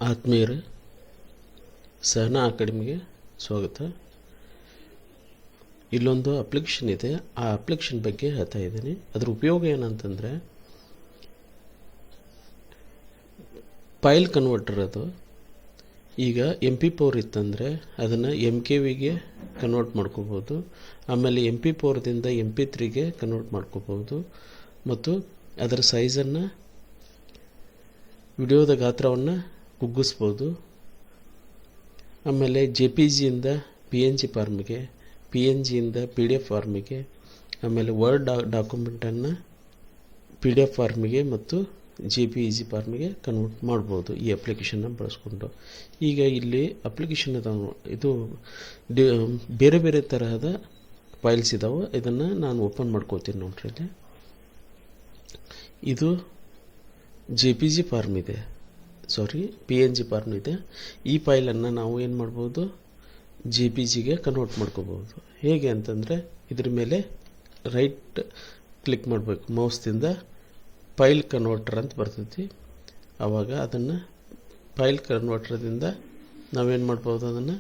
ಆತ್ಮೀಯರೇ, ಸಹನಾ ಅಕಾಡೆಮಿಗೆ ಸ್ವಾಗತ. ಇಲ್ಲೊಂದು ಅಪ್ಲಿಕೇಶನ್ ಇದೆ. ಆ ಅಪ್ಲಿಕೇಶನ್ ಬಗ್ಗೆ ಹೇಳ್ತಾ ಇದ್ದೀನಿ. ಅದರ ಉಪಯೋಗ ಏನಂತಂದರೆ, ಫೈಲ್ ಕನ್ವರ್ಟರ್ ಅದು. ಈಗ MP4 ಇತ್ತಂದರೆ ಅದನ್ನು MKVಗೆ ಕನ್ವರ್ಟ್ ಮಾಡ್ಕೋಬೋದು. ಆಮೇಲೆ MP4ದಿಂದ MP3ಗೆ ಕನ್ವರ್ಟ್ ಮಾಡ್ಕೋಬೋದು. ಮತ್ತು ಅದರ ಸೈಜನ್ನು, ವಿಡಿಯೋದ ಗಾತ್ರವನ್ನು ಕುಗ್ಗಿಸ್ಬೋದು. ಆಮೇಲೆ JPGಯಿಂದ PNG ಫಾರ್ಮಿಗೆ, PNGಯಿಂದ PDF ಫಾರ್ಮಿಗೆ, ಆಮೇಲೆ ವರ್ಡ್ ಡಾಕ್ಯುಮೆಂಟನ್ನು PDF ಫಾರ್ಮಿಗೆ ಮತ್ತು JPEG ಫಾರ್ಮಿಗೆ ಕನ್ವರ್ಟ್ ಮಾಡ್ಬೋದು ಈ ಅಪ್ಲಿಕೇಶನ್ನ ಬಳಸ್ಕೊಂಡು. ಈಗ ಇಲ್ಲಿ ಅಪ್ಲಿಕೇಶನ್ ಇದು ಬೇರೆ ಬೇರೆ ತರಹದ ಫೈಲ್ಸ್ ಇದ್ದಾವೆ. ಇದನ್ನು ನಾನು ಓಪನ್ ಮಾಡ್ಕೋತೀನಿ ನೋಡ್ರಿ. ಇಲ್ಲಿ ಇದು JPG ಫಾರ್ಮ್ ಇದೆ, PNG ಫಾರ್ಮ್ ಇದೆ. ಈ ಫೈಲನ್ನು ನಾವು ಏನು ಮಾಡ್ಬೋದು, JPGಗೆ ಕನ್ವರ್ಟ್ ಮಾಡ್ಕೋಬೋದು. ಹೇಗೆ ಅಂತಂದರೆ, ಇದ್ರ ಮೇಲೆ ರೈಟ್ ಕ್ಲಿಕ್ ಮಾಡಬೇಕು ಮೌಸ್ದಿಂದ. ಫೈಲ್ ಕನ್ವರ್ಟರ್ ಅಂತ ಬರ್ತೈತಿ. ಆವಾಗ ಅದನ್ನು ಫೈಲ್ ಕನ್ವರ್ಟರ್ದಿಂದ ನಾವೇನು ಮಾಡ್ಬೋದು, ಅದನ್ನು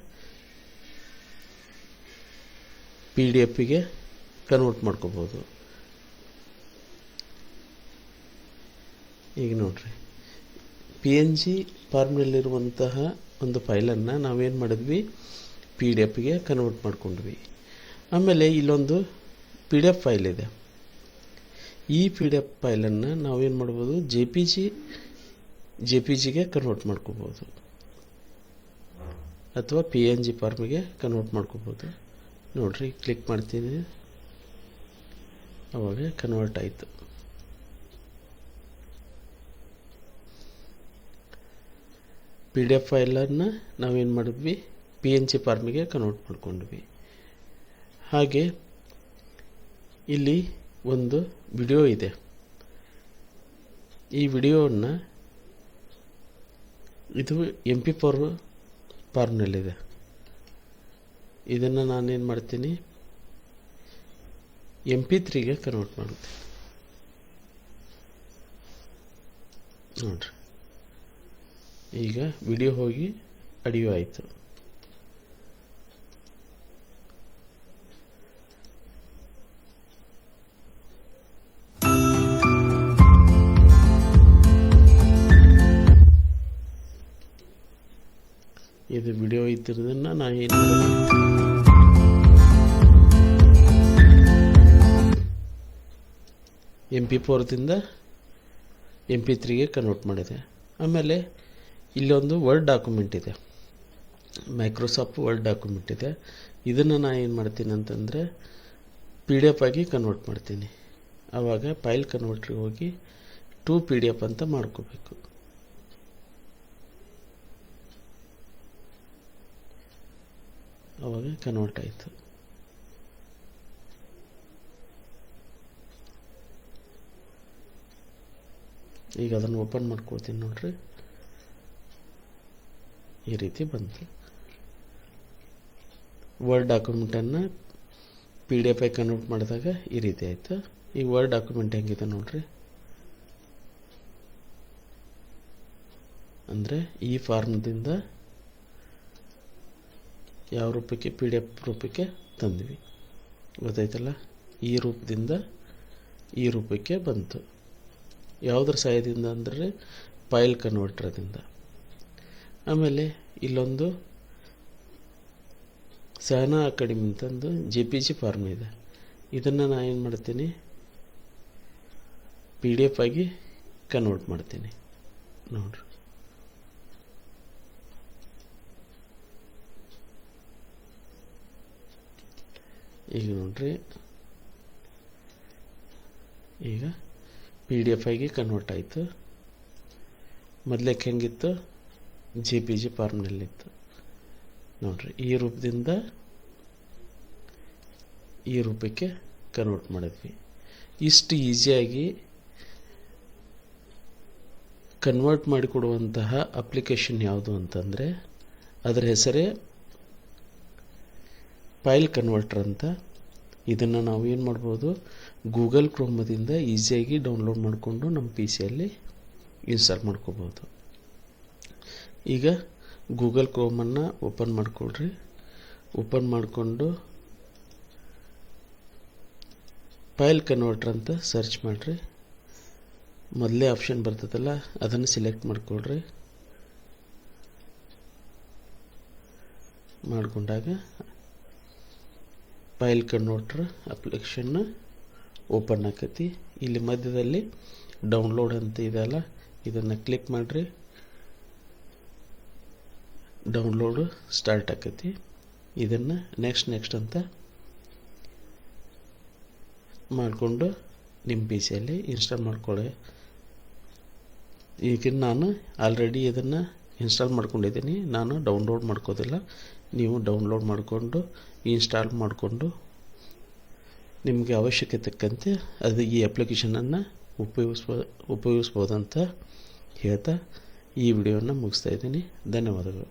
PDFಗೆ ಕನ್ವರ್ಟ್ ಮಾಡ್ಕೋಬೋದು. ಈಗ ನೋಡ್ರಿ, PNG ಫಾರ್ಮ್ನಲ್ಲಿರುವಂತಹ ಒಂದು ಫೈಲನ್ನು ನಾವೇನು ಮಾಡಿದ್ವಿ, PDFಗೆ ಕನ್ವರ್ಟ್ ಮಾಡ್ಕೊಂಡ್ವಿ. ಆಮೇಲೆ ಇಲ್ಲೊಂದು PDF ಫೈಲ್ ಇದೆ. ಈ PDF ಫೈಲನ್ನು ನಾವೇನು ಮಾಡ್ಬೋದು, JPGಗೆ ಕನ್ವರ್ಟ್ ಮಾಡ್ಕೋಬೋದು ಅಥವಾ PNG ಫಾರ್ಮಿಗೆ ಕನ್ವರ್ಟ್ ಮಾಡ್ಕೋಬೋದು. ನೋಡ್ರಿ, ಕ್ಲಿಕ್ ಮಾಡ್ತೀನಿ, ಅವಾಗ ಕನ್ವರ್ಟ್ ಆಯಿತು. PDF ಫೈಲನ್ನು ನಾವೇನು ಮಾಡಿದ್ವಿ, PNG ಫಾರ್ಮಿಗೆ ಕನ್ವರ್ಟ್ ಮಾಡ್ಕೊಂಡ್ವಿ. ಹಾಗೆ ಇಲ್ಲಿ ಒಂದು ವಿಡಿಯೋ ಇದೆ. ಈ ವಿಡಿಯೋವನ್ನು, ಇದು MP4 ಫಾರ್ಮ್ನಲ್ಲಿದೆ. ಇದನ್ನು ನಾನೇನು ಮಾಡ್ತೀನಿ, MP3ಗೆ ಕನ್ವರ್ಟ್ ಮಾಡ್ತೀನಿ. ನೋಡ್ರಿ, ಈಗ ವಿಡಿಯೋ ಹೋಗಿ ಆಡಿಯೋ ಆಯಿತು. ಇದು ವಿಡಿಯೋ ಇದ್ದಿರೋದನ್ನು ನಾನು ಏನು ಮಾಡಿದೆ, MP4ದಿಂದ MP3ಗೆ ಕನ್ವರ್ಟ್ ಮಾಡಿದೆ. ಆಮೇಲೆ ಇಲ್ಲೊಂದು ವರ್ಡ್ ಡಾಕ್ಯುಮೆಂಟ್ ಇದೆ, ಮೈಕ್ರೋಸಾಫ್ಟ್ ವರ್ಡ್ ಡಾಕ್ಯುಮೆಂಟ್ ಇದೆ. ಇದನ್ನು ನಾನು ಏನು ಮಾಡ್ತೀನಿ ಅಂತಂದರೆ, PDF ಆಗಿ ಕನ್ವರ್ಟ್ ಮಾಡ್ತೀನಿ. ಆವಾಗ ಫೈಲ್ ಕನ್ವರ್ಟ್ರಿಗೆ ಹೋಗಿ ಟು PDF ಅಂತ ಮಾಡ್ಕೋಬೇಕು. ಆವಾಗ ಕನ್ವರ್ಟ್ ಆಯಿತು. ಈಗ ಅದನ್ನು ಓಪನ್ ಮಾಡ್ಕೊಳ್ತೀನಿ ನೋಡ್ರಿ. ಈ ರೀತಿ ಬಂತು. ವರ್ಡ್ ಡಾಕ್ಯುಮೆಂಟನ್ನು PDF ಆಗಿ ಕನ್ವರ್ಟ್ ಮಾಡಿದಾಗ ಈ ರೀತಿ ಆಯಿತು. ಈ ವರ್ಡ್ ಡಾಕ್ಯುಮೆಂಟ್ ಹೆಂಗಿದೆ ನೋಡ್ರಿ. ಅಂದರೆ ಈ ಫಾರ್ಮ್ದಿಂದ ಯಾವ ರೂಪಕ್ಕೆ, PDF ರೂಪಕ್ಕೆ ತಂದ್ವಿ, ಗೊತ್ತಾಯ್ತಲ್ಲ. ಈ ರೂಪದಿಂದ ಈ ರೂಪಕ್ಕೆ ಬಂತು. ಯಾವುದ್ರ ಸಹಾಯದಿಂದ ಅಂದರೆ ಫೈಲ್ ಕನ್ವರ್ಟರ್ದಿಂದ. ಆಮೇಲೆ ಇಲ್ಲೊಂದು ಸಹನಾ ಅಕಾಡೆಮಿ ಅಂತಂದು JPG ಫಾರ್ಮ್ ಇದೆ. ಇದನ್ನು ನಾನು ಏನು ಮಾಡ್ತೀನಿ, PDF ಆಗಿ ಕನ್ವರ್ಟ್ ಮಾಡ್ತೀನಿ. ನೋಡ್ರಿ, ಈಗ ನೋಡ್ರಿ, ಈಗ PDF ಆಗಿ ಕನ್ವರ್ಟ್ ಆಯಿತು. ಮೊದಲಕ್ಕೆ ಹೆಂಗಿತ್ತು, JPG ಫಾರ್ಮ್ನಲ್ಲಿತ್ತು. ನೋಡ್ರಿ, ಈ ರೂಪದಿಂದ ಈ ರೂಪಕ್ಕೆ ಕನ್ವರ್ಟ್ ಮಾಡಿದ್ವಿ. ಇಷ್ಟು ಈಸಿಯಾಗಿ ಕನ್ವರ್ಟ್ ಮಾಡಿಕೊಡುವಂತಹ ಅಪ್ಲಿಕೇಶನ್ ಯಾವುದು ಅಂತಂದರೆ, ಅದರ ಹೆಸರೇ ಫೈಲ್ ಕನ್ವರ್ಟರ್ ಅಂತ. ಇದನ್ನು ನಾವು ಏನು ಮಾಡ್ಬೋದು, ಗೂಗಲ್ ಕ್ರೋಮದಿಂದ ಈಸಿಯಾಗಿ ಡೌನ್ಲೋಡ್ ಮಾಡಿಕೊಂಡು ನಮ್ಮ PC ಯಲ್ಲಿ ಇನ್ಸ್ಟಾಲ್ ಮಾಡ್ಕೋಬೋದು. ಈಗ ಗೂಗಲ್ ಕ್ರೋಮನ್ನು ಓಪನ್ ಮಾಡಿಕೊಳ್ರಿ. ಓಪನ್ ಮಾಡಿಕೊಂಡು ಫೈಲ್ ಕನ್ವರ್ಟರ್ ಅಂತ ಸರ್ಚ್ ಮಾಡಿರಿ. ಮೊದಲೇ ಆಪ್ಷನ್ ಬರ್ತದಲ್ಲ ಅದನ್ನು ಸೆಲೆಕ್ಟ್ ಮಾಡಿಕೊಳ್ರಿ. ಮಾಡಿಕೊಂಡಾಗ ಫೈಲ್ ಕನ್ವರ್ಟರ್ ಅಪ್ಲಿಕೇಶನ್ ಓಪನ್ ಆಕತಿ. ಇಲ್ಲಿ ಮಧ್ಯದಲ್ಲಿ ಡೌನ್ಲೋಡ್ ಅಂತ ಇದೆಯಲ್ಲ ಇದನ್ನು ಕ್ಲಿಕ್ ಮಾಡಿರಿ. ಡೌನ್ಲೋಡು ಸ್ಟಾರ್ಟ್ ಆಕತಿ. ಇದನ್ನು ನೆಕ್ಸ್ಟ್ ಅಂತ ಮಾಡಿಕೊಂಡು ನಿಮ್ಮ ಪಿ ಸಿಯಲ್ಲಿ ಇನ್ಸ್ಟಾಲ್ ಮಾಡ್ಕೊಳ್ಳಿ. ಈಗ ನಾನು ಆಲ್ರೆಡಿ ಇದನ್ನು ಇನ್ಸ್ಟಾಲ್ ಮಾಡ್ಕೊಂಡಿದ್ದೀನಿ, ನಾನು ಡೌನ್ಲೋಡ್ ಮಾಡ್ಕೋದಿಲ್ಲ. ನೀವು ಡೌನ್ಲೋಡ್ ಮಾಡಿಕೊಂಡು ಇನ್ಸ್ಟಾಲ್ ಮಾಡಿಕೊಂಡು ನಿಮಗೆ ಅವಶ್ಯಕತೆ ತಕ್ಕಂತೆ ಅದು ಈ ಅಪ್ಲಿಕೇಶನನ್ನು ಉಪಯೋಗಿಸ್ಬೋದಂತ ಹೇಳ್ತಾ ಈ ವಿಡಿಯೋನ ಮುಗಿಸ್ತಾ ಇದ್ದೀನಿ. ಧನ್ಯವಾದಗಳು.